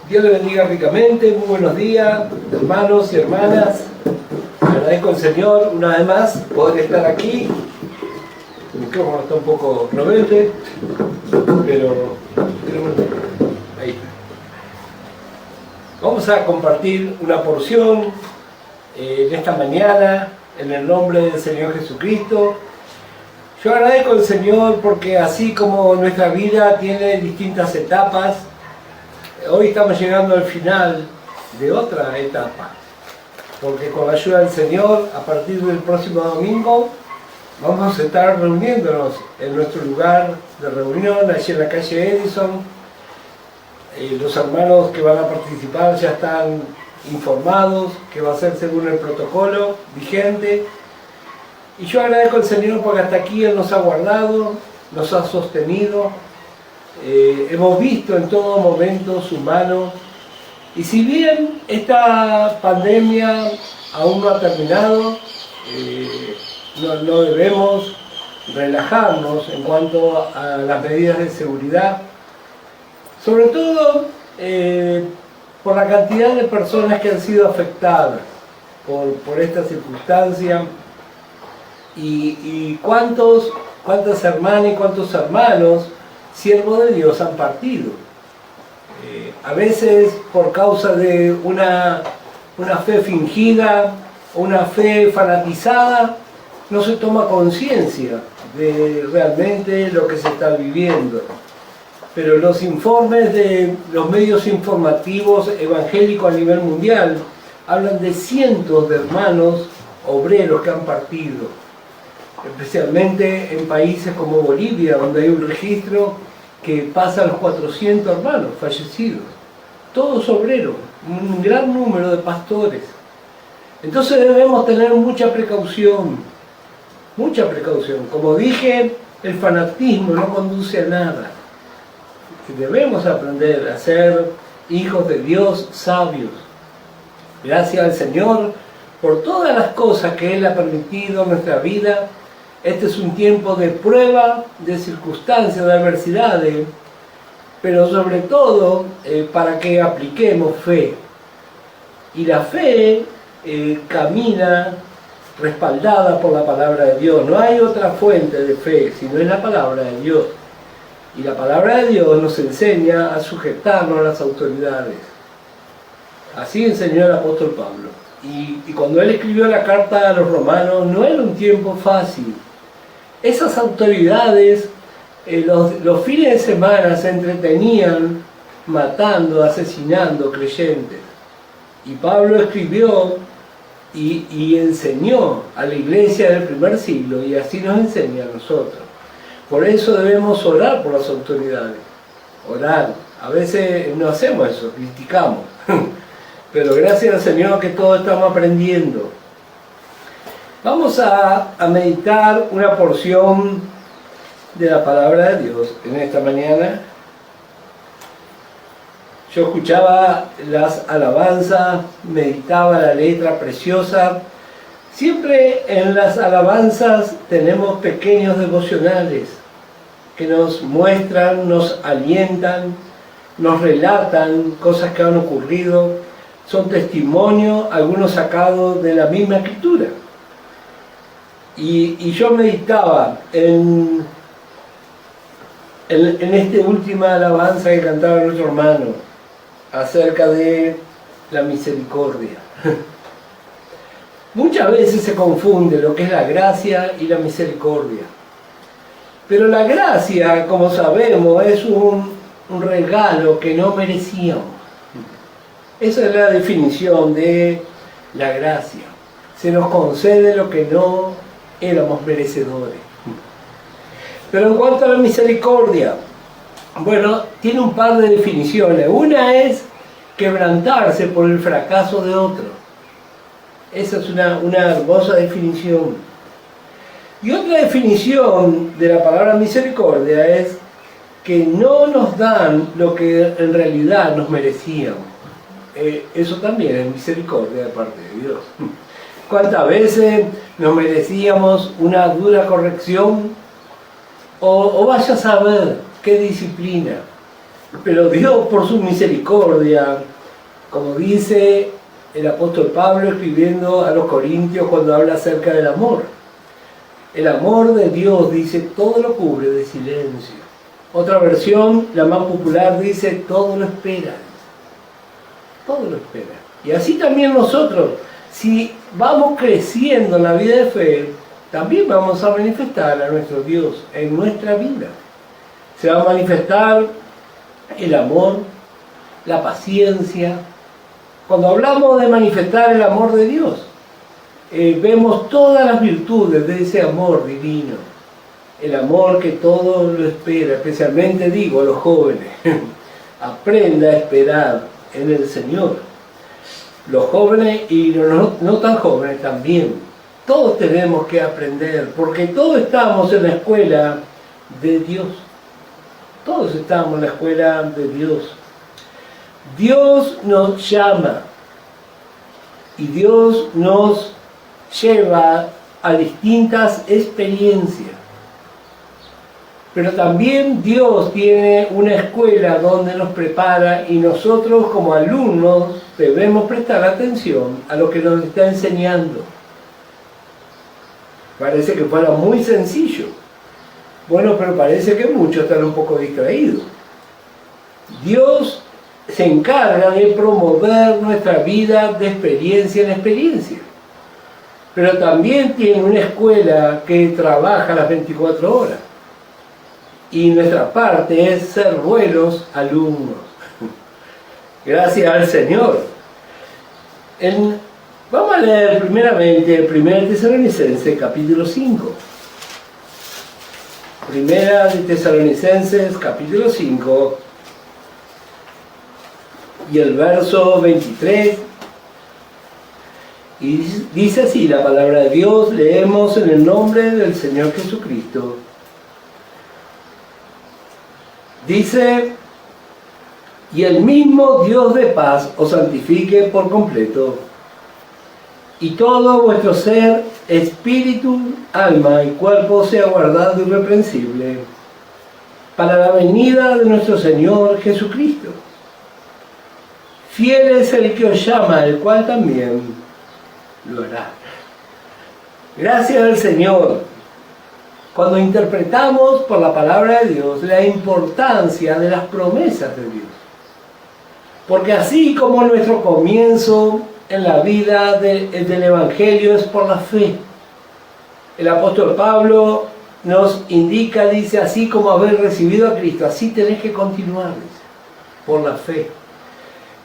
Dios le bendiga ricamente, muy buenos días, hermanos y hermanas. Agradezco al Señor una vez más poder estar aquí. El micrófono está un poco rebelde, pero ahí está. Vamos a compartir una porción en esta mañana en el nombre del Señor Jesucristo. Yo agradezco al Señor porque así como nuestra vida tiene distintas etapas, hoy estamos llegando al final de otra etapa, porque con la ayuda del Señor, a partir del próximo domingo, vamos a estar reuniéndonos en nuestro lugar de reunión, allí en la calle Edison. Los hermanos que van a participar ya están informados que va a ser según el protocolo vigente. Y yo agradezco al Señor porque hasta aquí Él nos ha guardado, nos ha sostenido. Hemos visto en todo momento su mano. Y si bien esta pandemia aún no ha terminado, no debemos relajarnos en cuanto a las medidas de seguridad, sobre todo por la cantidad de personas que han sido afectadas por esta circunstancia y cuántas hermanas y cuántos hermanos, siervos de Dios, han partido. A veces por causa de una fe fingida, una fe fanatizada, no se toma conciencia de realmente lo que se está viviendo. Pero los informes de los medios informativos evangélicos a nivel mundial hablan de cientos de hermanos obreros que han partido, especialmente en países como Bolivia, donde hay un registro que pasa a los 400 hermanos fallecidos, todos obreros, un gran número de pastores. Entonces debemos tener mucha precaución, mucha precaución. Como dije, el fanatismo no conduce a nada. Debemos aprender a ser hijos de Dios sabios. Gracias al Señor por todas las cosas que Él ha permitido en nuestra vida. Este es un tiempo de prueba, de circunstancias, de adversidades, pero sobre todo para que apliquemos fe. Y la fe camina respaldada por la palabra de Dios. No hay otra fuente de fe, sino es la palabra de Dios. Y la palabra de Dios nos enseña a sujetarnos a las autoridades. Así enseñó el apóstol Pablo. Y cuando él escribió la carta a los romanos, no era un tiempo fácil. Esas autoridades, los fines de semana se entretenían matando, asesinando creyentes. Y Pablo escribió y enseñó a la iglesia del primer siglo, y así nos enseña a nosotros. Por eso debemos orar por las autoridades. Orar. A veces no hacemos eso, criticamos. Pero gracias al Señor que todos estamos aprendiendo. Vamos a meditar una porción de la palabra de Dios en esta mañana. Yo escuchaba las alabanzas, meditaba la letra preciosa. Siempre en las alabanzas tenemos pequeños devocionales que nos muestran, nos alientan, nos relatan cosas que han ocurrido. Son testimonios, algunos sacados de la misma escritura. Y yo meditaba en esta última alabanza que cantaba nuestro hermano acerca de la misericordia. Muchas veces se confunde lo que es la gracia y la misericordia. Pero la gracia, como sabemos, es un regalo que no merecíamos. Esa es la definición de la gracia. Se nos concede lo que no éramos merecedores. Pero en cuanto a la misericordia, bueno, tiene un par de definiciones. Una es quebrantarse por el fracaso de otro. Esa es una hermosa definición. Y otra definición de la palabra misericordia es que no nos dan lo que en realidad nos merecíamos. Eso también es misericordia de parte de Dios. ¿Cuántas veces nos merecíamos una dura corrección? O vaya a saber qué disciplina. Pero Dios, por su misericordia, como dice el apóstol Pablo escribiendo a los Corintios cuando habla acerca del amor. El amor de Dios, dice, todo lo cubre de silencio. Otra versión, la más popular, dice, todo lo espera. Todo lo espera. Y así también nosotros, si vamos creciendo en la vida de fe, también vamos a manifestar a nuestro Dios en nuestra vida. Se va a manifestar el amor, la paciencia. Cuando hablamos de manifestar el amor de Dios, vemos todas las virtudes de ese amor divino. El amor que todo lo espera, especialmente digo a los jóvenes. Aprenda a esperar en el Señor. Los jóvenes y los no tan jóvenes también. Todos tenemos que aprender, porque todos estamos en la escuela de Dios. Todos estamos en la escuela de Dios. Dios nos llama y Dios nos lleva a distintas experiencias. Pero también Dios tiene una escuela donde nos prepara y nosotros como alumnos debemos prestar atención a lo que nos está enseñando. Parece que fuera muy sencillo. Bueno, pero parece que muchos están un poco distraídos. Dios se encarga de promover nuestra vida de experiencia en experiencia. Pero también tiene una escuela que trabaja las 24 horas. Y nuestra parte es ser buenos alumnos. Gracias al Señor. Vamos a leer primeramente 1 Tesalonicenses capítulo 5. Primera de Tesalonicenses capítulo 5 y el verso 23. Y dice así la palabra de Dios, leemos en el nombre del Señor Jesucristo. Dice, y el mismo Dios de paz os santifique por completo, y todo vuestro ser, espíritu, alma y cuerpo sea guardado irreprensible para la venida de nuestro Señor Jesucristo. Fiel es el que os llama, el cual también lo hará. Gracias al Señor. Cuando interpretamos por la palabra de Dios la importancia de las promesas de Dios. Porque así como nuestro comienzo en la vida del Evangelio es por la fe. El apóstol Pablo nos indica, dice, así como habéis recibido a Cristo, así tenéis que continuar, dice, por la fe.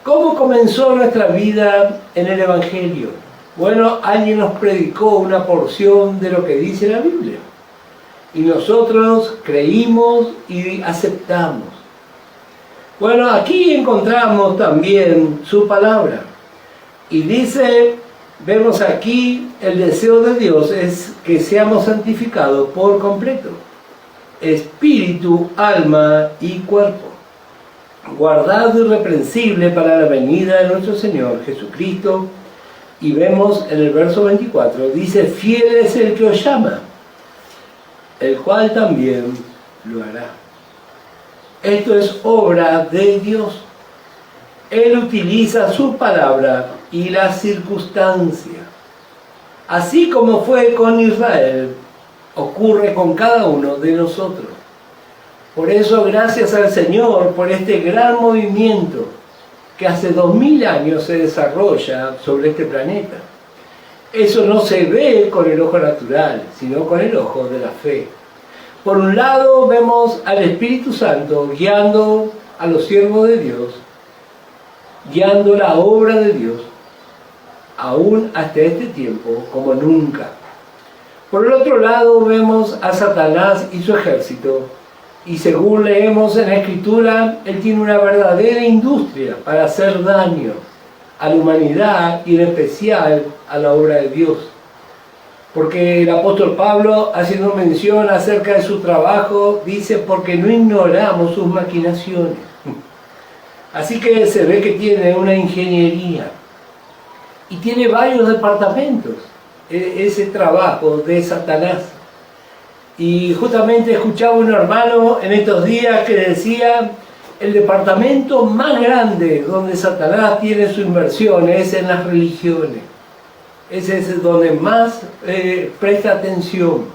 ¿Cómo comenzó nuestra vida en el Evangelio? Bueno, alguien nos predicó una porción de lo que dice la Biblia. Y nosotros creímos y aceptamos. Bueno, aquí encontramos también su palabra. Y dice, vemos aquí, el deseo de Dios es que seamos santificados por completo. Espíritu, alma y cuerpo. Guardado irreprensible para la venida de nuestro Señor Jesucristo. Y vemos en el verso 24, dice, fiel es el que os llama, el cual también lo hará. Esto es obra de Dios. Él utiliza su palabra y la circunstancia. Así como fue con Israel, ocurre con cada uno de nosotros. Por eso, gracias al Señor por este gran movimiento que hace 2000 años se desarrolla sobre este planeta. Eso no se ve con el ojo natural, sino con el ojo de la fe. Por un lado vemos al Espíritu Santo guiando a los siervos de Dios, guiando la obra de Dios, aún hasta este tiempo como nunca. Por el otro lado vemos a Satanás y su ejército, y según leemos en la Escritura, él tiene una verdadera industria para hacer daño a la humanidad y en especial a la obra de Dios. Porque el apóstol Pablo, haciendo mención acerca de su trabajo, dice, porque no ignoramos sus maquinaciones. Así que se ve que tiene una ingeniería y tiene varios departamentos, ese trabajo de Satanás. Y justamente escuchaba un hermano en estos días que decía, el departamento más grande donde Satanás tiene su inversión es en las religiones. Ese es donde más presta atención.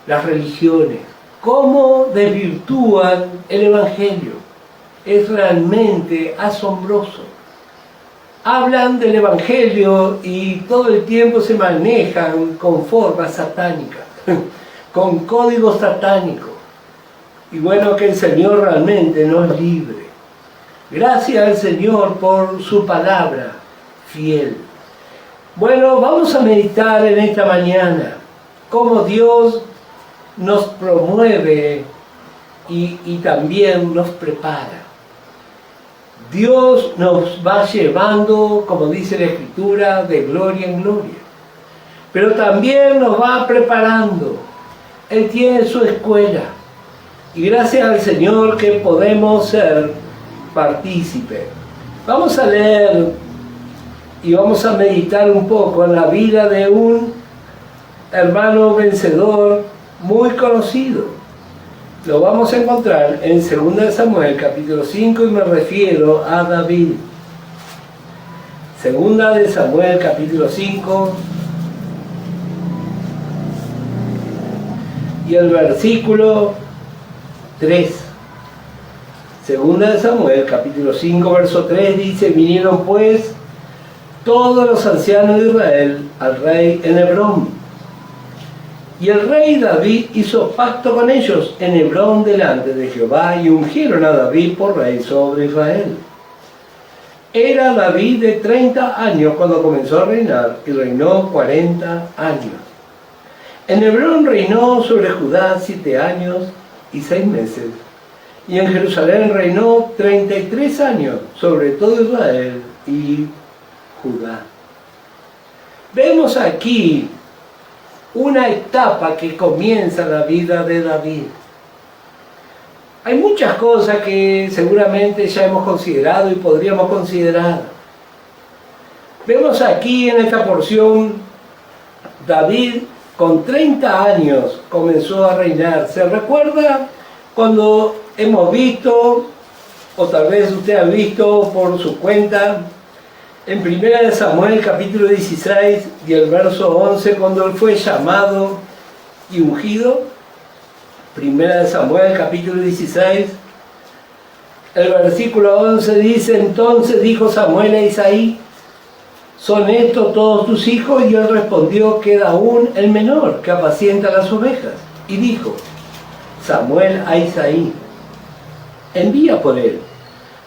Las religiones. ¿Cómo desvirtúan el Evangelio? Es realmente asombroso. Hablan del Evangelio y todo el tiempo se manejan con formas satánicas, con códigos satánicos. Y bueno, que el Señor realmente nos libre. Gracias al Señor por su palabra fiel. Bueno, vamos a meditar en esta mañana cómo Dios nos promueve y también nos prepara. Dios nos va llevando, como dice la Escritura, de gloria en gloria. Pero también nos va preparando. Él tiene su escuela. Y gracias al Señor que podemos ser partícipes. Vamos a leer y vamos a meditar un poco en la vida de un hermano vencedor muy conocido. Lo vamos a encontrar en 2 Samuel capítulo 5 y me refiero a David. 2 Samuel capítulo 5 y el versículo 3. 2 Samuel capítulo 5 verso 3 dice: vinieron pues todos los ancianos de Israel al rey en Hebrón. Y el rey David hizo pacto con ellos en Hebrón delante de Jehová, y ungieron a David por rey sobre Israel. Era David de 30 años cuando comenzó a reinar, y reinó 40 años. En Hebrón reinó sobre Judá 7 años y 6 meses, y en Jerusalén reinó 33 años sobre todo Israel y Judá. Vemos aquí una etapa que comienza la vida de David. Hay muchas cosas que seguramente ya hemos considerado y podríamos considerar. Vemos aquí en esta porción, David con 30 años comenzó a reinar. ¿Se recuerda cuando hemos visto, o tal vez usted ha visto por su cuenta, en 1 Samuel capítulo 16 y el verso 11, cuando él fue llamado y ungido? 1 Samuel capítulo 16, el versículo 11 dice: entonces dijo Samuel a Isaí: ¿son estos todos tus hijos? Y él respondió: queda aún el menor, que apacienta las ovejas. Y dijo Samuel a Isaí: envía por él,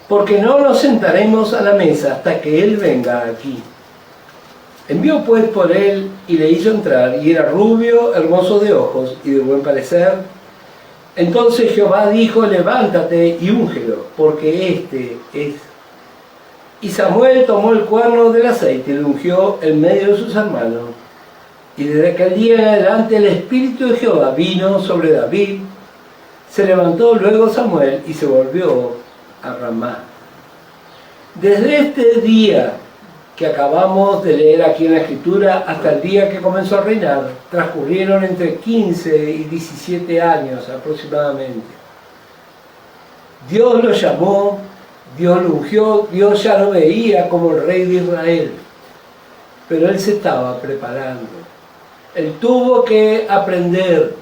porque no nos sentaremos a la mesa hasta que él venga aquí. Envió pues por él y le hizo entrar, y era rubio, hermoso de ojos y de buen parecer. Entonces Jehová dijo: levántate y úngelo, porque este es. Y Samuel tomó el cuerno del aceite y lo ungió en medio de sus hermanos. Y desde aquel día en adelante el Espíritu de Jehová vino sobre David. Se levantó luego Samuel y se volvió a Ramá. Desde este día que acabamos de leer aquí en la Escritura hasta el día que comenzó a reinar, transcurrieron entre 15 y 17 años aproximadamente. Dios lo llamó, Dios lo ungió, Dios ya lo veía como el rey de Israel, pero él se estaba preparando. Él tuvo que aprender.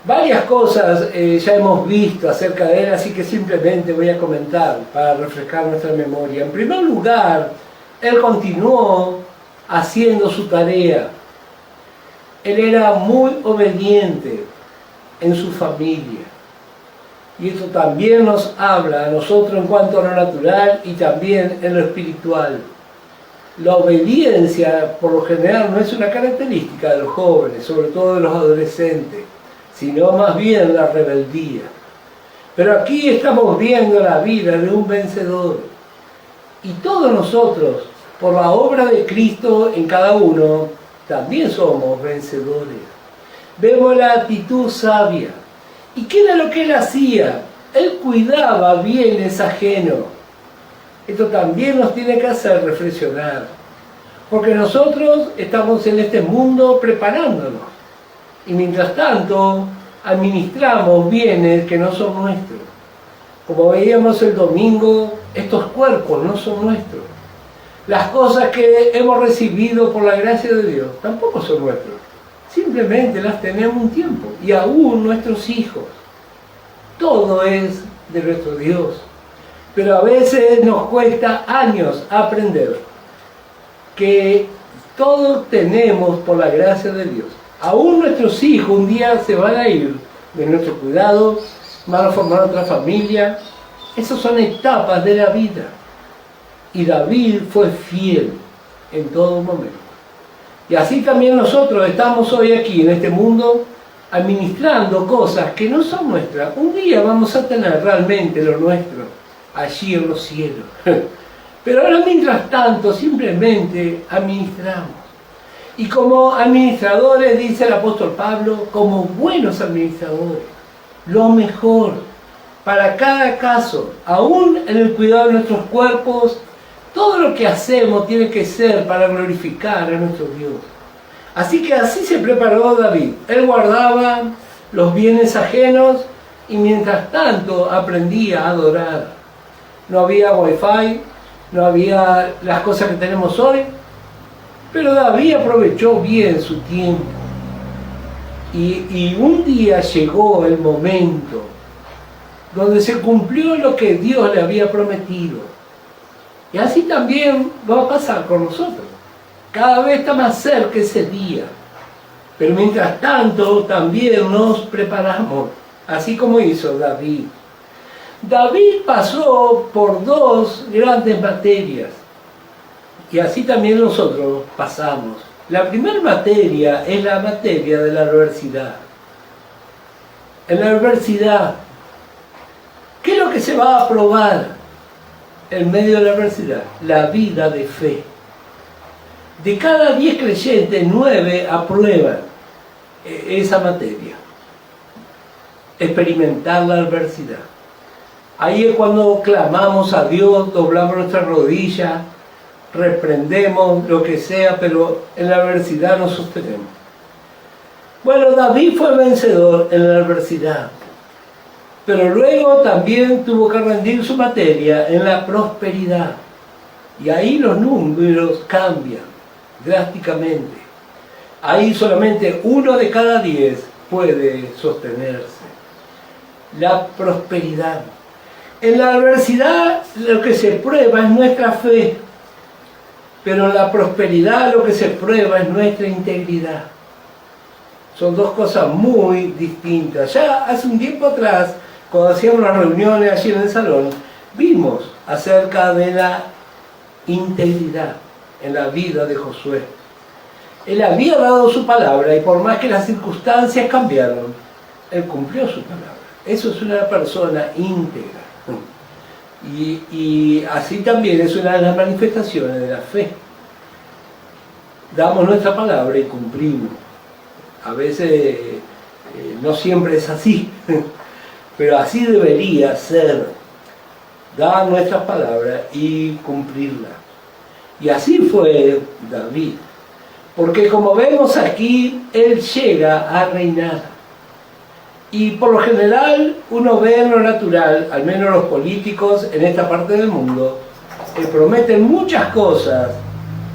Varias cosas ya hemos visto acerca de él, así que simplemente voy a comentar para refrescar nuestra memoria. En primer lugar, él continuó haciendo su tarea. Él era muy obediente en su familia. Y esto también nos habla a nosotros en cuanto a lo natural y también en lo espiritual. La obediencia, por lo general, no es una característica de los jóvenes, sobre todo de los adolescentes, sino más bien la rebeldía. Pero aquí estamos viendo la vida de un vencedor. Y todos nosotros, por la obra de Cristo en cada uno, también somos vencedores. Vemos la actitud sabia. ¿Y qué era lo que él hacía? Él cuidaba bienes ajenos. Esto también nos tiene que hacer reflexionar. Porque nosotros estamos en este mundo preparándonos. Y mientras tanto, administramos bienes que no son nuestros. Como veíamos el domingo, estos cuerpos no son nuestros. Las cosas que hemos recibido por la gracia de Dios tampoco son nuestros. Simplemente las tenemos un tiempo. Y aún nuestros hijos. Todo es de nuestro Dios. Pero a veces nos cuesta años aprender que todo tenemos por la gracia de Dios. Aún nuestros hijos un día se van a ir de nuestro cuidado, van a formar otra familia. Esas son etapas de la vida. Y David fue fiel en todo momento. Y así también nosotros estamos hoy aquí en este mundo administrando cosas que no son nuestras. Un día vamos a tener realmente lo nuestro allí en los cielos. Pero ahora mientras tanto simplemente administramos. Y como administradores, dice el apóstol Pablo, como buenos administradores, lo mejor para cada caso, aún en el cuidado de nuestros cuerpos, todo lo que hacemos tiene que ser para glorificar a nuestro Dios. Así que así se preparó David. Él guardaba los bienes ajenos y mientras tanto aprendía a adorar. No había wifi, no había las cosas que tenemos hoy, pero David aprovechó bien su tiempo. Y un día llegó el momento donde se cumplió lo que Dios le había prometido. Y así también va a pasar con nosotros. Cada vez está más cerca ese día. Pero mientras tanto también nos preparamos, así como hizo David. David pasó por dos grandes materias. Y así también nosotros pasamos. La primera materia es la materia de la adversidad. En la adversidad, ¿qué es lo que se va a probar en medio de la adversidad? La vida de fe. De cada 10 creyentes, 9 aprueban esa materia. Experimentar la adversidad. Ahí es cuando clamamos a Dios, doblamos nuestras rodillas, reprendemos lo que sea, pero en la adversidad nos sostenemos. Bueno, David fue vencedor en la adversidad, pero luego también tuvo que rendir su materia en la prosperidad. Y ahí los números cambian drásticamente. Ahí solamente 1 de cada 10 puede sostenerse. La prosperidad. En la adversidad lo que se prueba es nuestra fe, pero en la prosperidad lo que se prueba es nuestra integridad. Son dos cosas muy distintas. Ya hace un tiempo atrás, cuando hacíamos las reuniones allí en el salón, vimos acerca de la integridad en la vida de Josué. Él había dado su palabra y por más que las circunstancias cambiaron, él cumplió su palabra. Eso es una persona íntegra. Y así también es una de las manifestaciones de la fe. Damos nuestra palabra y cumplimos. A veces no siempre es así, pero así debería ser. Dar nuestras palabras y cumplirlas. Y así fue David. Porque como vemos aquí, él llega a reinar. Y por lo general uno ve en lo natural, al menos los políticos en esta parte del mundo, prometen muchas cosas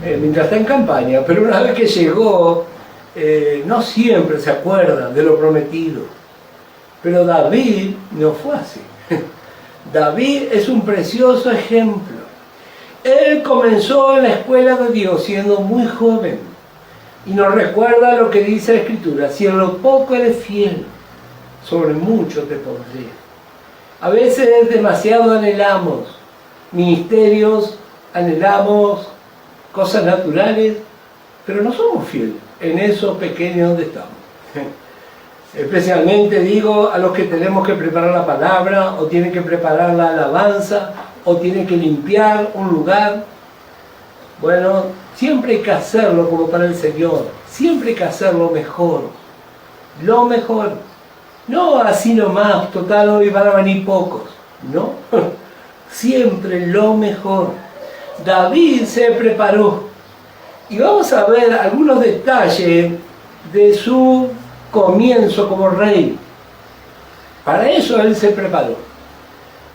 mientras está en campaña, pero una vez que llegó, no siempre se acuerdan de lo prometido. Pero David no fue así. David es un precioso ejemplo. Él comenzó en la escuela de Dios siendo muy joven. Y nos recuerda lo que dice la Escritura: si en lo poco eres fiel, sobre mucho te pondré. A veces demasiado anhelamos ministerios, anhelamos cosas naturales, pero no somos fieles en eso pequeño donde estamos. Especialmente digo a los que tenemos que preparar la palabra, o tienen que preparar la alabanza, o tienen que limpiar un lugar. Bueno, siempre hay que hacerlo como para el Señor, siempre hay que hacerlo mejor, lo mejor. No así nomás, total hoy van a venir pocos, no, siempre lo mejor. David se preparó y vamos a ver algunos detalles de su comienzo como rey. Para eso él se preparó.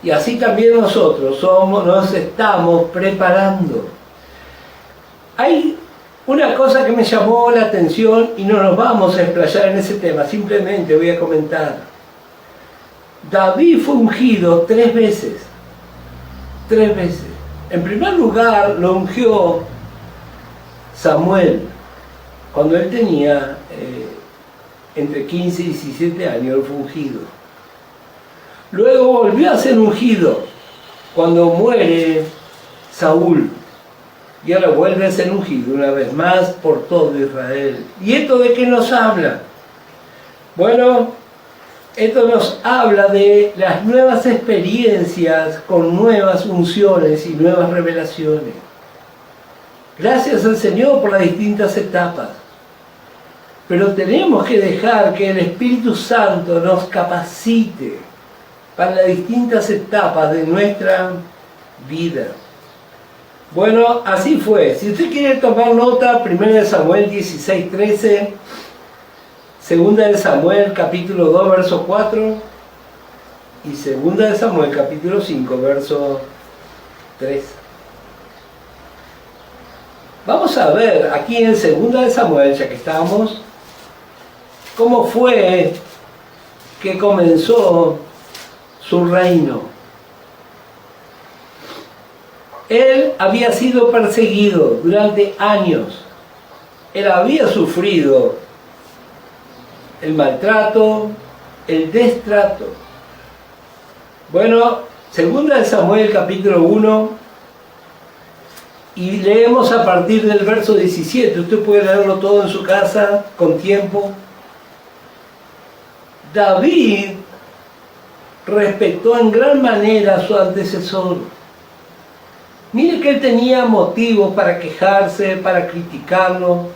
Y así también nosotros nos estamos preparando. Hay una cosa que me llamó la atención y no nos vamos a explayar en ese tema, simplemente voy a comentar. David fue ungido 3 veces. 3 veces. En primer lugar lo ungió Samuel, cuando él tenía entre 15 y 17 años, él fue ungido. Luego volvió a ser ungido cuando muere Saúl. Y ahora vuelve a ser ungido una vez más por todo Israel. ¿Y esto de qué nos habla? Bueno, esto nos habla de las nuevas experiencias con nuevas unciones y nuevas revelaciones. Gracias al Señor por las distintas etapas. Pero tenemos que dejar que el Espíritu Santo nos capacite para las distintas etapas de nuestra vida. Bueno, así fue. Si usted quiere tomar nota, 1 Samuel 16:13, 2 Samuel capítulo 2, verso 4 y 2 Samuel capítulo 5, verso 3. Vamos a ver aquí en 2 Samuel, ya que estamos, cómo fue que comenzó su reino. Él había sido perseguido durante años. Él había sufrido el maltrato, el destrato. Bueno, 2 Samuel capítulo 1, y leemos a partir del verso 17. Usted puede leerlo todo en su casa con tiempo. David respetó en gran manera a su antecesor. Mire que él tenía motivos para quejarse, para criticarlo,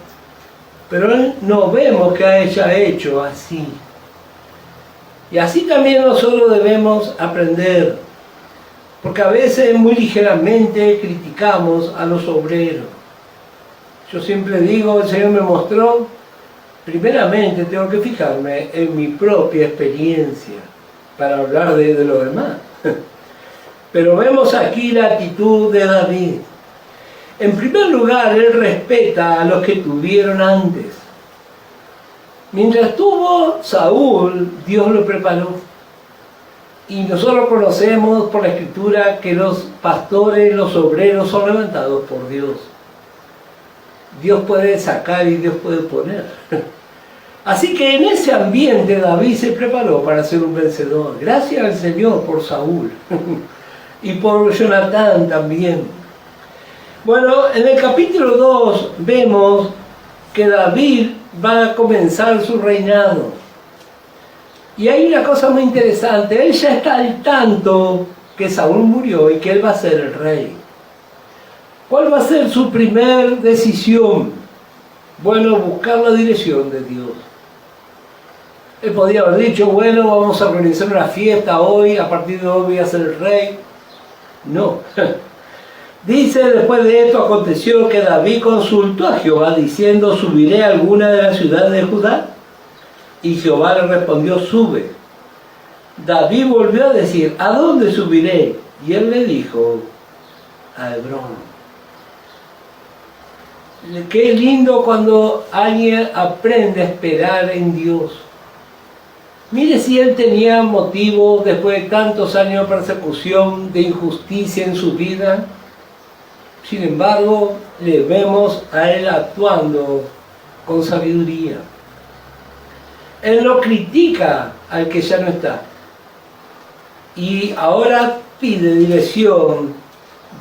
pero él no vemos que haya hecho así. Y así también nosotros debemos aprender, porque a veces muy ligeramente criticamos a los obreros. Yo siempre digo, el Señor me mostró, primeramente tengo que fijarme en mi propia experiencia para hablar de los demás. Pero vemos aquí la actitud de David. En primer lugar, él respeta a los que tuvieron antes. Mientras tuvo Saúl, Dios lo preparó. Y nosotros conocemos por la Escritura que los pastores, los obreros son levantados por Dios. Dios puede sacar y Dios puede poner. Así que en ese ambiente David se preparó para ser un vencedor. Gracias al Señor por Saúl. Y por Jonatán también. Bueno, en el capítulo 2 vemos que David va a comenzar su reinado. Y hay una cosa muy interesante, él ya está al tanto que Saúl murió y que él va a ser el rey. ¿Cuál va a ser su primer decisión? Bueno, buscar la dirección de Dios. Él podía haber dicho, bueno, vamos a organizar una fiesta hoy, a partir de hoy voy a ser el rey. No. Dice, después de esto aconteció que David consultó a Jehová diciendo, ¿subiré a alguna de las ciudades de Judá? Y Jehová le respondió, sube. David volvió a decir, ¿a dónde subiré? Y él le dijo, a Hebrón. Qué lindo cuando alguien aprende a esperar en Dios. Mire si él tenía motivo, después de tantos años de persecución, de injusticia en su vida. Sin embargo, le vemos a él actuando con sabiduría. Él no critica al que ya no está. Y ahora pide dirección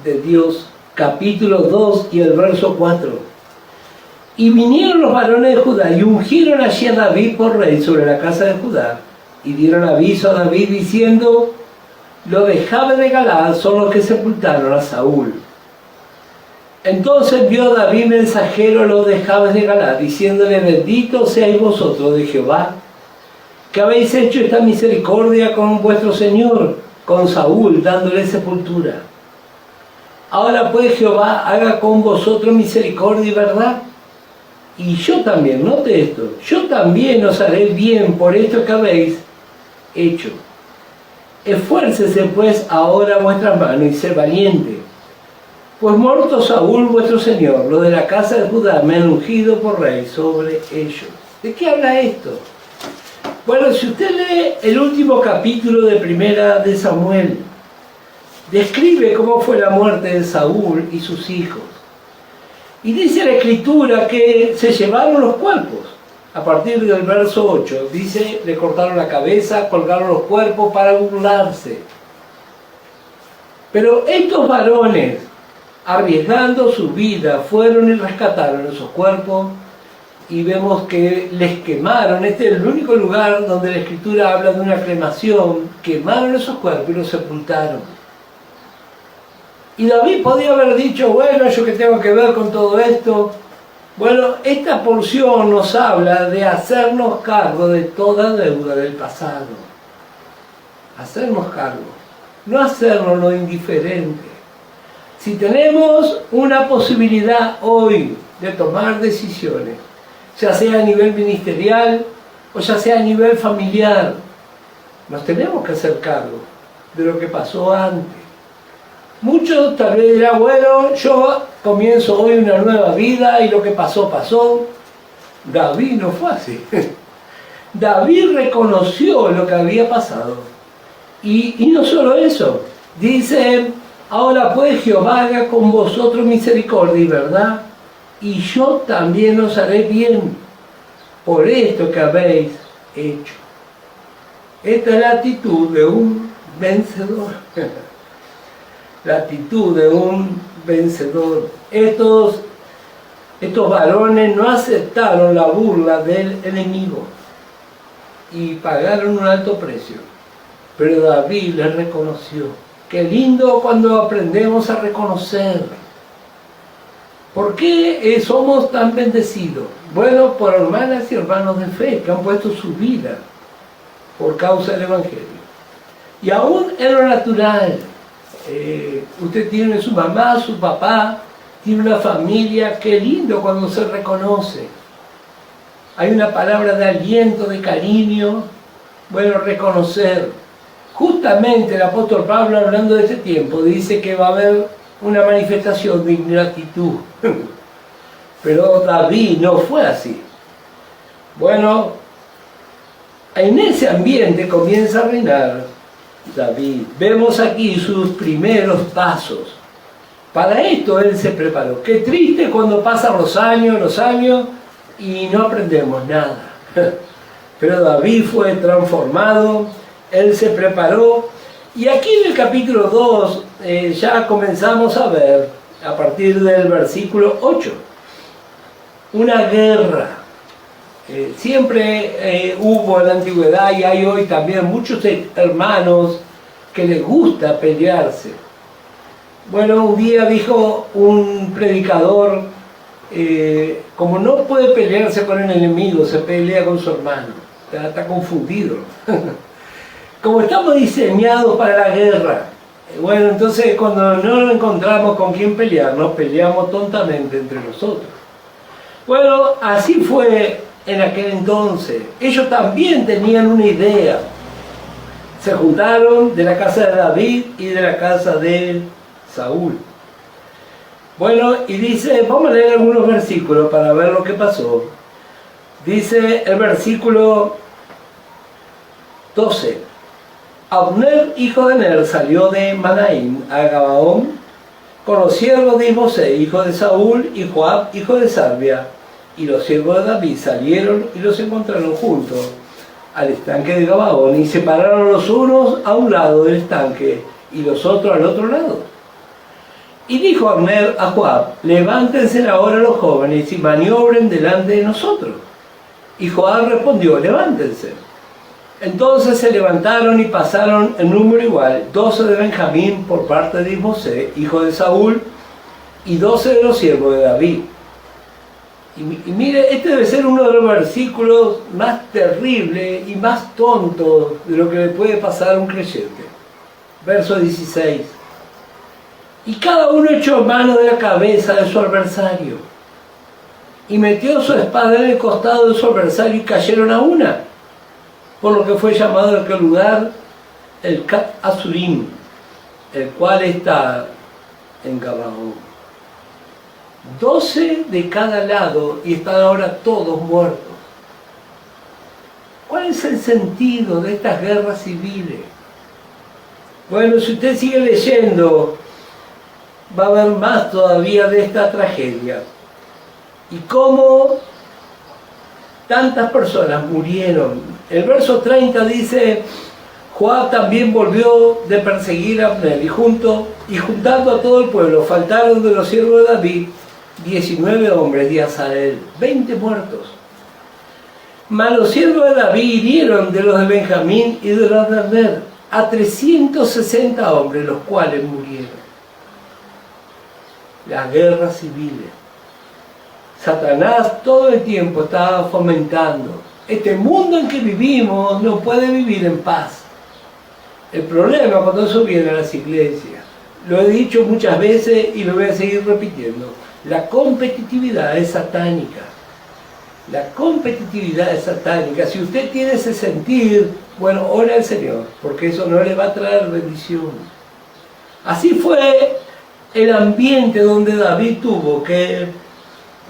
de Dios. Capítulo 2 y el verso 4. Y vinieron los varones de Judá y ungieron allí a David por rey sobre la casa de Judá. Y dieron aviso a David diciendo, los de Jabes de Galaad son los que sepultaron a Saúl. Entonces envió David mensajero a los de Jabes de Galaad, diciéndole, benditos seáis vosotros de Jehová, que habéis hecho esta misericordia con vuestro Señor, con Saúl, dándole sepultura. Ahora pues Jehová haga con vosotros misericordia y verdad, Y yo también, note esto, yo también os haré bien por esto que habéis hecho. Esfuércese pues ahora vuestras manos y sed valiente. Pues muerto Saúl vuestro señor, los de la casa de Judá me han ungido por rey sobre ellos. ¿De qué habla esto? Bueno, si usted lee el último capítulo de Primera de Samuel, describe cómo fue la muerte de Saúl y sus hijos. Y dice la Escritura que se llevaron los cuerpos. A partir del verso 8, dice, le cortaron la cabeza, colgaron los cuerpos para burlarse. Pero estos varones, arriesgando su vida, fueron y rescataron esos cuerpos, y vemos que les quemaron. Este es el único lugar donde la Escritura habla de una cremación. Quemaron esos cuerpos y los sepultaron. Y David podía haber dicho, bueno, ¿yo qué tengo que ver con todo esto? Bueno, esta porción nos habla de hacernos cargo de toda deuda del pasado. Hacernos cargo, no hacernos lo indiferente. Si tenemos una posibilidad hoy de tomar decisiones, ya sea a nivel ministerial o ya sea a nivel familiar, nos tenemos que hacer cargo de lo que pasó antes. Muchos tal vez dirán, bueno, yo comienzo hoy una nueva vida y lo que pasó, pasó. David no fue así. David reconoció lo que había pasado. Y no solo eso, dice, ahora pues Jehová haga con vosotros misericordia y verdad, y yo también os haré bien por esto que habéis hecho. Esta es la actitud de un vencedor. La actitud de un vencedor. Estos varones no aceptaron la burla del enemigo y pagaron un alto precio. Pero David les reconoció. Qué lindo cuando aprendemos a reconocer. ¿Por qué somos tan bendecidos? Bueno, por hermanas y hermanos de fe que han puesto su vida por causa del Evangelio. Y aún en lo natural, usted tiene su mamá, su papá, tiene una familia, qué lindo cuando se reconoce. Hay una palabra de aliento, de cariño, bueno, reconocer. Justamente el apóstol Pablo, hablando de este tiempo, dice que va a haber una manifestación de ingratitud. Pero David no fue así. Bueno, en ese ambiente comienza a reinar David. Vemos aquí sus primeros pasos. Para esto él se preparó. Qué triste cuando pasan los años y no aprendemos nada. Pero David fue transformado, él se preparó. Y aquí en el capítulo 2 ya comenzamos a ver, a partir del versículo 8, una guerra. Siempre hubo en la antigüedad y hay hoy también muchos hermanos que les gusta pelearse. Bueno, un día dijo un predicador, como no puede pelearse con el enemigo, se pelea con su hermano. Está confundido. Como estamos diseñados para la guerra, bueno, entonces cuando no encontramos con quién pelear, nos peleamos tontamente entre nosotros. Bueno, así fue en aquel entonces. Ellos también tenían una idea. Se juntaron de la casa de David y de la casa de Saúl. Bueno, y dice, vamos a leer algunos versículos para ver lo que pasó. Dice el versículo 12. Abner, hijo de Ner, salió de Manaim a Gabaón con los siervos de Isbosé, hijo de Saúl, y Joab, hijo de Sarvia. Y los siervos de David salieron y los encontraron juntos al estanque de Gabaón, y separaron los unos a un lado del estanque y los otros al otro lado. Y dijo Abner a Joab, levántense ahora los jóvenes y maniobren delante de nosotros. Y Joab respondió, levántense. Entonces se levantaron y pasaron en número igual, 12 de Benjamín por parte de Isbosé, hijo de Saúl, y 12 de los siervos de David. Y mire, este debe ser uno de los versículos más terribles y más tontos de lo que le puede pasar a un creyente. Verso 16. Y cada uno echó mano de la cabeza de su adversario. y metió su espada en el costado de su adversario y cayeron a una, por lo que fue llamado aquel lugar el Cat Azurim, el cual está en Gabaón. 12 de cada lado y están ahora todos muertos. ¿Cuál es el sentido de estas guerras civiles? Bueno, si usted sigue leyendo, va a haber más todavía de esta tragedia. Y cómo tantas personas murieron. El verso 30 dice: Joab también volvió de perseguir a Abner, y juntando a todo el pueblo, faltaron de los siervos de David 19 hombres, y Asael 20 muertos. Mas los siervos de David hirieron de los de Benjamín y de los de Abner a 360 hombres, los cuales murieron. Las guerras civiles. Satanás todo el tiempo estaba fomentando. Este mundo en que vivimos no puede vivir en paz. El problema cuando eso viene a las iglesias, lo he dicho muchas veces y lo voy a seguir repitiendo, la competitividad es satánica. La competitividad es satánica. Si usted tiene ese sentir, bueno, ore al Señor, porque eso no le va a traer bendición. Así fue el ambiente donde David tuvo que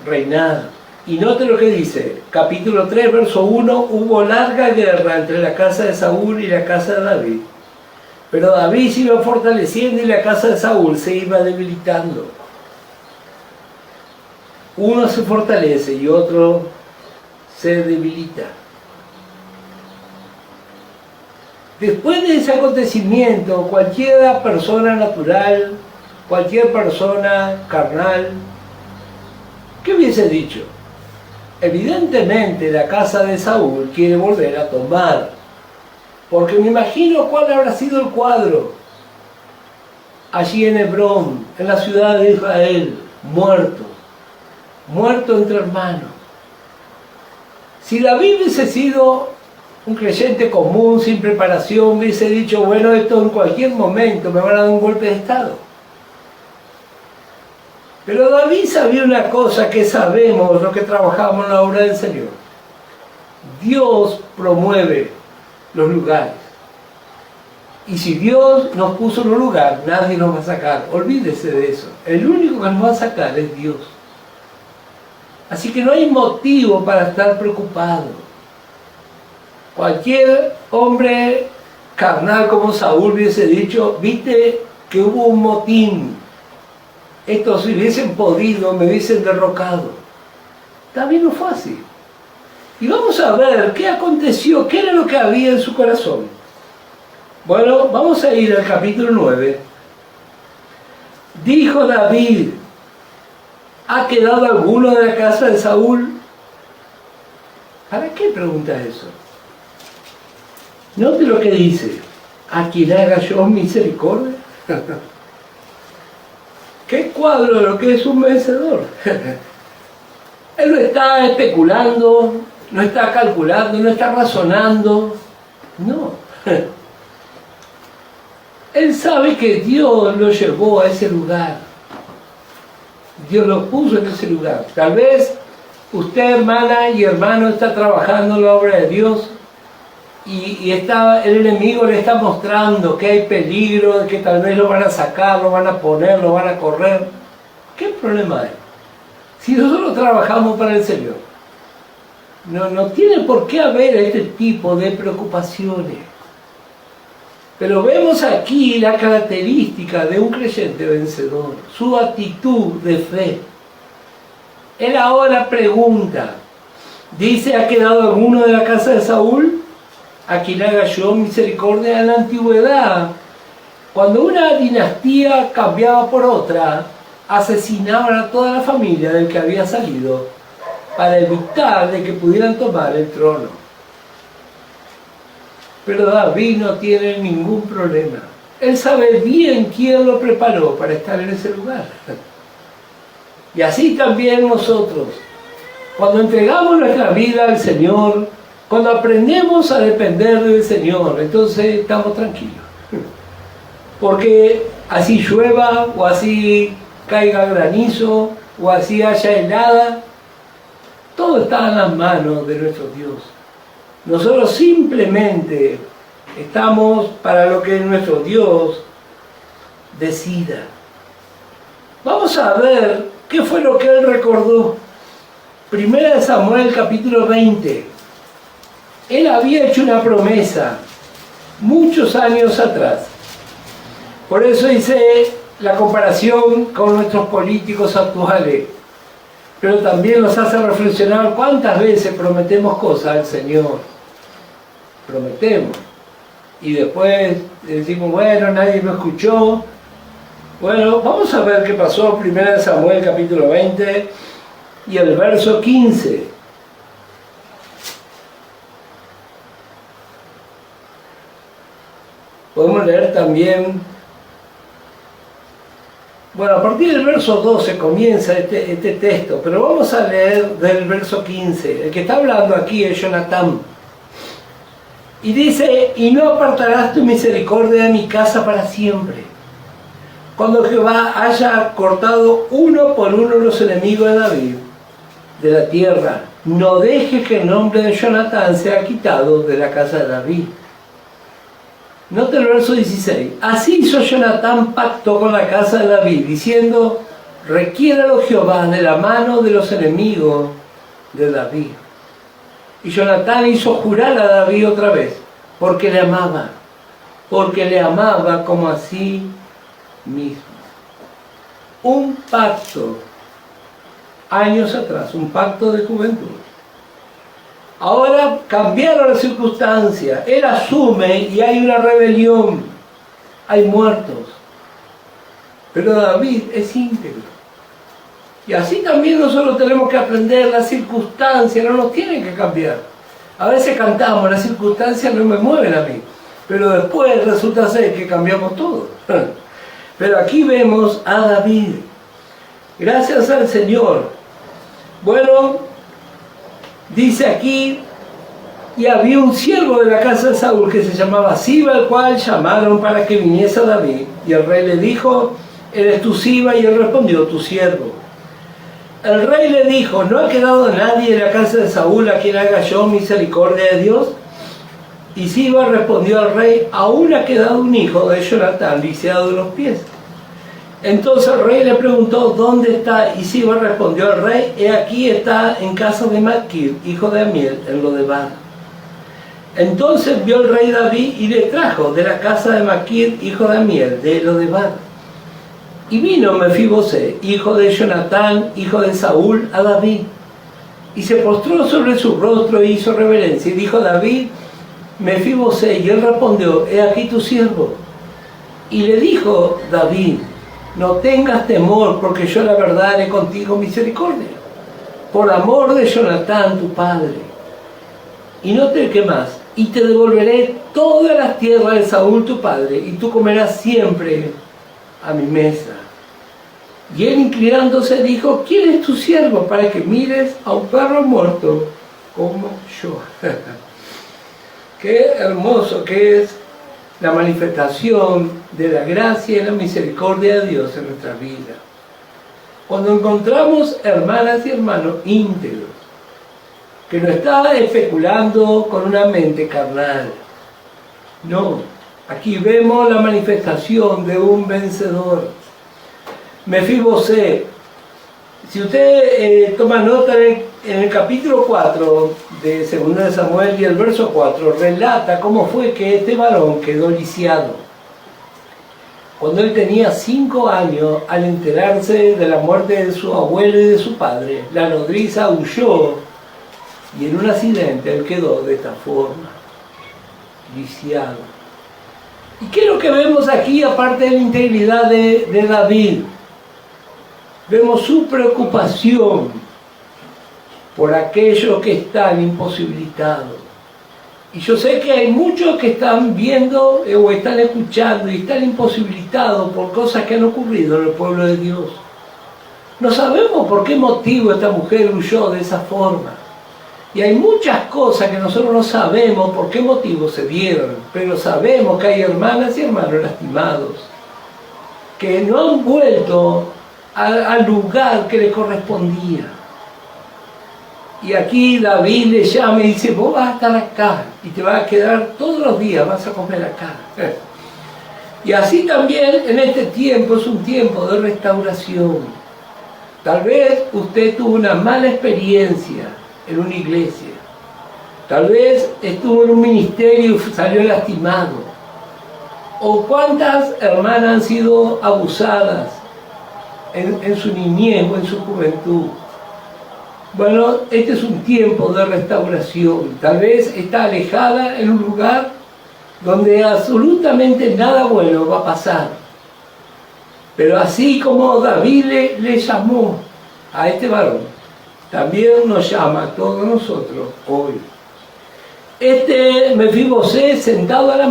reinar. Y note lo que dice, capítulo 3, verso 1, hubo larga guerra entre la casa de Saúl y la casa de David. Pero David se iba fortaleciendo y la casa de Saúl se iba debilitando. Uno se fortalece y otro se debilita. Después de ese acontecimiento, cualquier persona natural, cualquier persona carnal, ¿qué hubiese dicho? Evidentemente la casa de Saúl quiere volver a tomar, porque me imagino cuál habrá sido el cuadro. Allí en Hebrón, en la ciudad de Israel, muerto entre hermanos. Si David hubiese sido un creyente común, sin preparación, hubiese dicho, bueno, esto en cualquier momento me van a dar un golpe de estado. Pero David sabía una cosa que sabemos los que trabajamos en la obra del Señor. Dios promueve los lugares. Y si Dios nos puso en un lugar, nadie nos va a sacar. Olvídese de eso. El único que nos va a sacar es Dios. Así que no hay motivo para estar preocupado. Cualquier hombre carnal como Saúl hubiese dicho, viste que hubo un motín. Estos si hubiesen podido, me hubiesen derrocado. También no fue así. Y vamos a ver qué aconteció, qué era lo que había en su corazón. Bueno, vamos a ir al capítulo 9. Dijo David, ¿ha quedado alguno de la casa de Saúl? ¿Para qué pregunta eso? Note lo que dice, ¿a quien haga yo misericordia? ¿Qué cuadro de lo que es un vencedor? Él no está especulando, no está calculando, no está razonando. No. Él sabe que Dios lo llevó a ese lugar. Dios lo puso en ese lugar. Tal vez usted, hermana y hermano, está trabajando en la obra de Dios y el enemigo le está mostrando que hay peligro, que tal vez lo van a sacar, lo van a poner, lo van a correr. ¿Qué problema hay? Si nosotros trabajamos para el Señor, no tiene por qué haber este tipo de preocupaciones. Pero vemos aquí la característica de un creyente vencedor, su actitud de fe. Él ahora pregunta, dice, ¿ha quedado alguno de la casa de Saúl? A quien haga yo misericordia. En la antigüedad, cuando una dinastía cambiaba por otra, asesinaban a toda la familia del que había salido para evitar de que pudieran tomar el trono. Pero David no tiene ningún problema. Él sabe bien quién lo preparó para estar en ese lugar. Y así también nosotros, cuando entregamos nuestra vida al Señor, cuando aprendemos a depender del Señor, entonces estamos tranquilos. Porque así llueva, o así caiga granizo, o así haya helada, Todo está en las manos de nuestro Dios. Nosotros simplemente estamos para lo que nuestro Dios decida. Vamos a ver qué fue lo que él recordó. Primera de Samuel, capítulo 20. Él había hecho una promesa muchos años atrás. Por eso hice la comparación con nuestros políticos actuales. Pero también nos hace reflexionar cuántas veces prometemos cosas al Señor. Prometemos. Y después decimos, bueno, nadie me escuchó. Bueno, vamos a ver qué pasó. Primera de Samuel, capítulo 20 y el verso 15. Podemos leer también, bueno, a partir del verso 12 comienza este texto, pero vamos a leer del verso 15. El que está hablando aquí es Jonatán. Y dice, y no apartarás tu misericordia de mi casa para siempre. Cuando Jehová haya cortado uno por uno los enemigos de David, de la tierra, no dejes que el nombre de Jonatán sea quitado de la casa de David. Note el verso 16. Así hizo Jonatán pacto con la casa de David, diciendo, requiéralo Jehová de la mano de los enemigos de David. Y Jonatán hizo jurar a David otra vez, porque le amaba como a sí mismo. Un pacto, años atrás, un pacto de juventud. Ahora cambiaron las circunstancias, él asume y hay una rebelión, hay muertos. Pero David es íntegro. Y así también nosotros tenemos que aprender, las circunstancias no nos tienen que cambiar. A veces cantamos, las circunstancias no me mueven a mí, pero después resulta ser que cambiamos todo. Pero aquí vemos a David. Gracias al Señor. Bueno, dice aquí, y había un siervo de la casa de Saúl que se llamaba Siba, al cual llamaron para que viniese a David. Y el rey le dijo, ¿eres tú Siba? Y él respondió, tu siervo. El rey le dijo, ¿no ha quedado nadie en la casa de Saúl a quien haga yo misericordia de Dios? Y Siba respondió al rey, aún ha quedado un hijo de Jonatán lisiado de los pies. Entonces el rey le preguntó, ¿dónde está? Y Siba respondió al rey, he aquí está en casa de Maquir, hijo de Amiel, en Lo-debar. Entonces vio el rey David y le trajo de la casa de Maquir, hijo de Amiel, de Lo-debar. Y vino Mefibosé, hijo de Jonatán, hijo de Saúl, a David. Y se postró sobre su rostro e hizo reverencia. Y dijo David, Mefibosé, y él respondió, he aquí tu siervo. Y le dijo David, no tengas temor, porque yo la verdad haré contigo misericordia, por amor de Jonatán tu padre. Y no te qué más, y te devolveré todas las tierras de Saúl tu padre, y tú comerás siempre a mi mesa. Y él inclinándose dijo, ¿quién es tu siervo para que mires a un perro muerto como yo? Qué hermoso que es la manifestación de la gracia y la misericordia de Dios en nuestra vida. Cuando encontramos hermanas y hermanos íntegros, que no están especulando con una mente carnal. No, aquí vemos la manifestación de un vencedor. Mefibosé, si usted toma nota en el capítulo 4 de 2 de Samuel y el verso 4, relata cómo fue que este varón quedó lisiado. Cuando él tenía 5 años, al enterarse de la muerte de su abuelo y de su padre, la nodriza huyó y en un accidente él quedó de esta forma, lisiado. ¿Y qué es lo que vemos aquí aparte de la integridad de David? Vemos su preocupación por aquellos que están imposibilitados. Y yo sé que hay muchos que están viendo o están escuchando y están imposibilitados por cosas que han ocurrido en el pueblo de Dios. No sabemos por qué motivo esta mujer huyó de esa forma. Y hay muchas cosas que nosotros no sabemos por qué motivo se dieron, pero sabemos que hay hermanas y hermanos lastimados que no han vuelto al lugar que le correspondía. Y aquí David le llama y dice, vos vas a estar acá y te vas a quedar todos los días, vas a comer acá. Y así también en este tiempo es un tiempo de restauración. Tal vez usted tuvo una mala experiencia en una iglesia. Tal vez estuvo en un ministerio y salió lastimado. O cuántas hermanas han sido abusadas en su niñez o en su juventud. Bueno, este es un tiempo de restauración. Tal vez está alejada en un lugar donde absolutamente nada bueno va a pasar. Pero así como David le llamó a este varón, también nos llama a todos nosotros hoy. Mefibosé sentado a la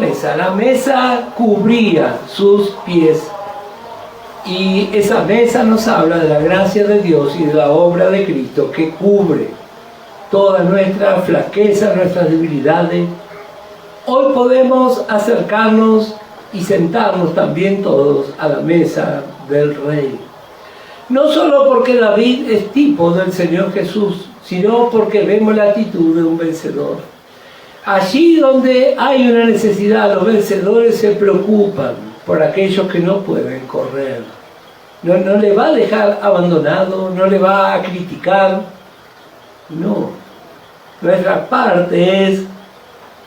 mesa cubría sus pies. Y esa mesa nos habla de la gracia de Dios y de la obra de Cristo que cubre todas nuestras flaquezas, nuestras debilidades. Hoy podemos acercarnos y sentarnos también todos a la mesa del Rey. No solo porque David es tipo del Señor Jesús, sino porque vemos la actitud de un vencedor. Allí donde hay una necesidad, los vencedores se preocupan por aquellos que no pueden correr. No le va a dejar abandonado, no le va a criticar. No. Nuestra parte es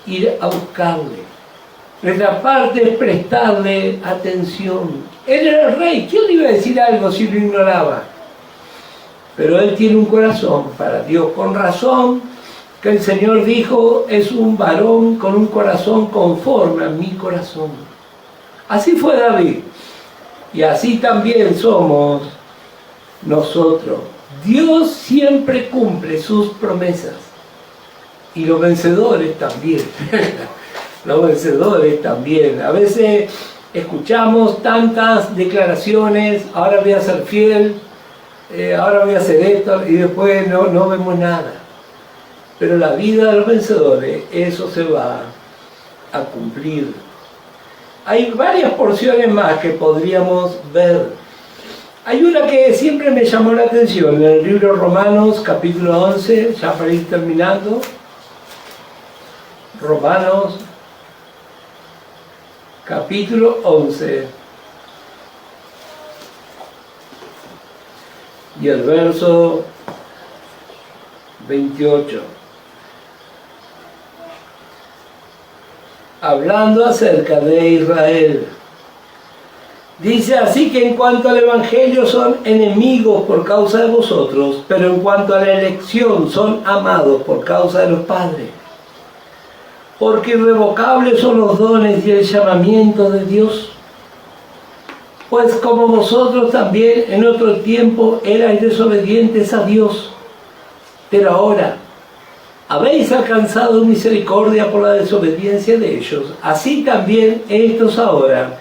ir a buscarle. Nuestra parte es prestarle atención. Él era el rey. ¿Quién le iba a decir algo si lo ignoraba? Pero él tiene un corazón para Dios. Con razón que el Señor dijo, es un varón con un corazón conforme a mi corazón. Así fue David. Y así también somos nosotros. Dios siempre cumple sus promesas. Y los vencedores también. Los vencedores también. A veces escuchamos tantas declaraciones, ahora voy a ser fiel, ahora voy a hacer esto, y después no vemos nada. Pero la vida de los vencedores, eso se va a cumplir. Hay varias porciones más que podríamos ver. Hay una que siempre me llamó la atención, en el libro Romanos, capítulo 11, ya para ir terminando. Romanos, capítulo 11. Y el verso 28. Hablando acerca de Israel. Dice, así que en cuanto al Evangelio son enemigos por causa de vosotros, pero en cuanto a la elección son amados por causa de los padres. Porque irrevocables son los dones y el llamamiento de Dios. Pues como vosotros también en otro tiempo erais desobedientes a Dios, pero ahora habéis alcanzado misericordia por la desobediencia de ellos, así también estos ahora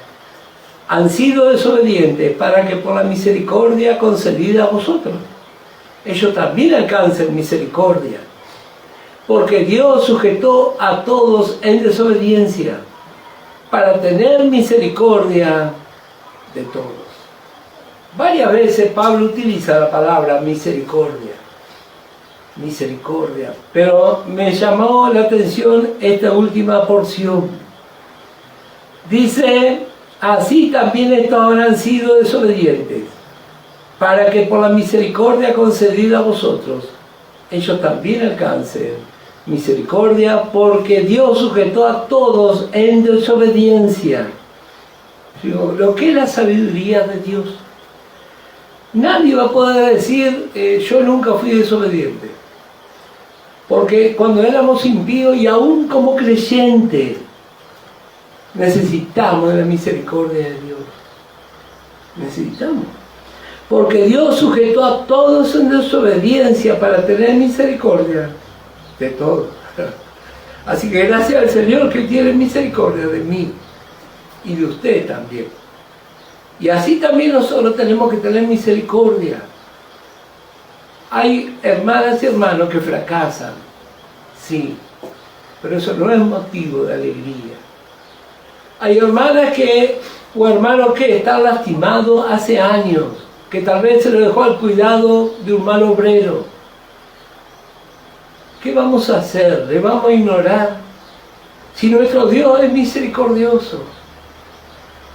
han sido desobedientes para que por la misericordia concedida a vosotros, ellos también alcancen misericordia. Porque Dios sujetó a todos en desobediencia para tener misericordia de todos. Varias veces Pablo utiliza la palabra misericordia. Misericordia. Pero me llamó la atención esta última porción. Dice, así también estos habrán sido desobedientes, para que por la misericordia concedida a vosotros, ellos también alcancen misericordia, porque Dios sujetó a todos en desobediencia. Lo que es la sabiduría de Dios. Nadie va a poder decir, yo nunca fui desobediente. Porque cuando éramos impíos y aún como creyentes, necesitamos de la misericordia de Dios. Necesitamos. Porque Dios sujetó a todos en desobediencia para tener misericordia de todos. Así que gracias al Señor que tiene misericordia de mí y de usted también. Y así también nosotros tenemos que tener misericordia. Hay hermanas y hermanos que fracasan, sí, pero eso no es motivo de alegría. Hay hermanas o hermanos que están lastimados hace años, que tal vez se lo dejó al cuidado de un mal obrero. ¿Qué vamos a hacer? ¿Le vamos a ignorar? Si nuestro Dios es misericordioso,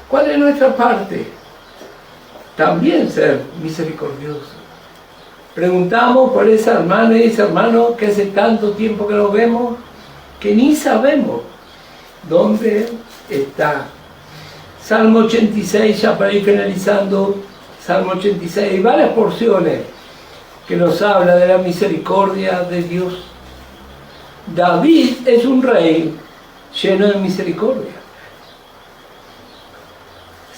¿cuál es nuestra parte? También ser misericordioso. Preguntamos por esa hermana y ese hermano que hace tanto tiempo que nos vemos, que ni sabemos dónde está. Salmo 86, ya para ir finalizando, Salmo 86, hay varias porciones que nos habla de la misericordia de Dios. David es un rey lleno de misericordia.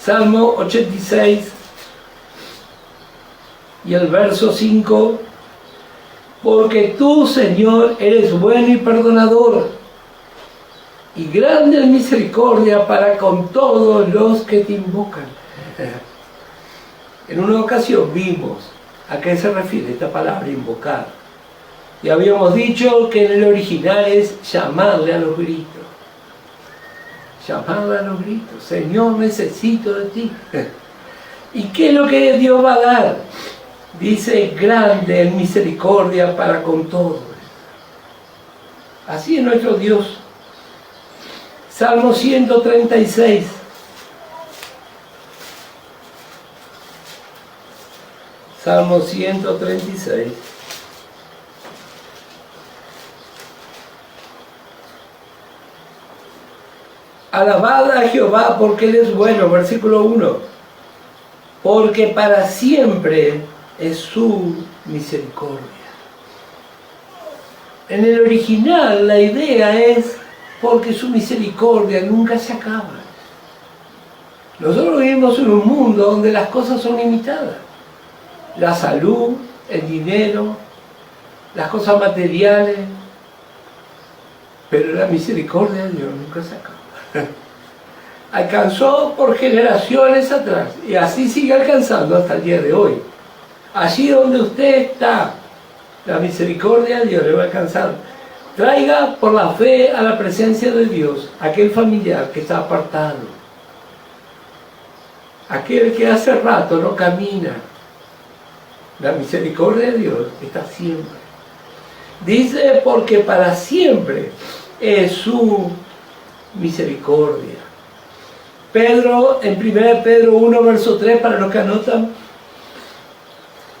Salmo 86 y el verso 5, porque tú, Señor, eres bueno y perdonador, y grande en misericordia para con todos los que te invocan. En una ocasión vimos a qué se refiere esta palabra, invocar. Y habíamos dicho que en el original es llamarle a los gritos. Llamarle a los gritos. Señor, necesito de ti. ¿Y qué es lo que Dios va a dar? Dice, grande en misericordia para con todos. Así es nuestro Dios. Salmo 136. Salmo 136. Alabad a Jehová porque Él es bueno, versículo 1. Porque para siempre es su misericordia. En el original la idea es porque su misericordia nunca se acaba. Nosotros vivimos en un mundo donde las cosas son limitadas. La salud, el dinero, las cosas materiales, pero la misericordia de Dios nunca se acaba. Alcanzó por generaciones atrás y así sigue alcanzando hasta el día de hoy. Allí donde usted está, la misericordia de Dios le va a alcanzar. Traiga por la fe a la presencia de Dios aquel familiar que está apartado, aquel que hace rato no camina. La misericordia de Dios está siempre. Dice, porque para siempre es su misericordia. Pedro, en 1 Pedro 1, verso 3, para los que anotan,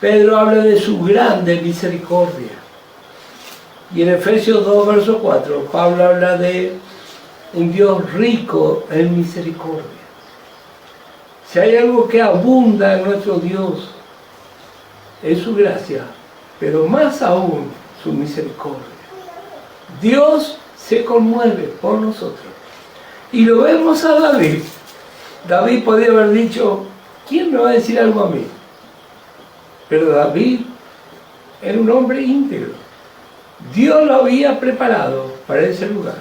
Pedro habla de su grande misericordia. Y en Efesios 2, verso 4, Pablo habla de un Dios rico en misericordia. Si hay algo que abunda en nuestro Dios, es su gracia, pero más aún su misericordia. Dios se conmueve por nosotros. Y lo vemos a David. David podía haber dicho, ¿quién me va a decir algo a mí? Pero David era un hombre íntegro. Dios lo había preparado para ese lugar.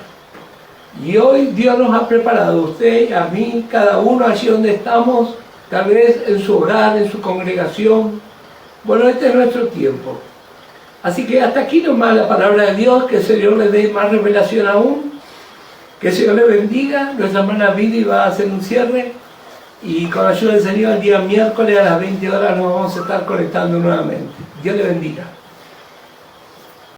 Y hoy Dios nos ha preparado, usted, a mí, cada uno allí donde estamos, tal vez en su hogar, en su congregación. Bueno, este es nuestro tiempo. Así que hasta aquí nomás la palabra de Dios, que el Señor le dé más revelación aún, que el Señor le bendiga. Nuestra hermana Vidi va a hacer un cierre y con la ayuda del Señor el día miércoles a las 20 horas nos vamos a estar conectando nuevamente. Dios le bendiga.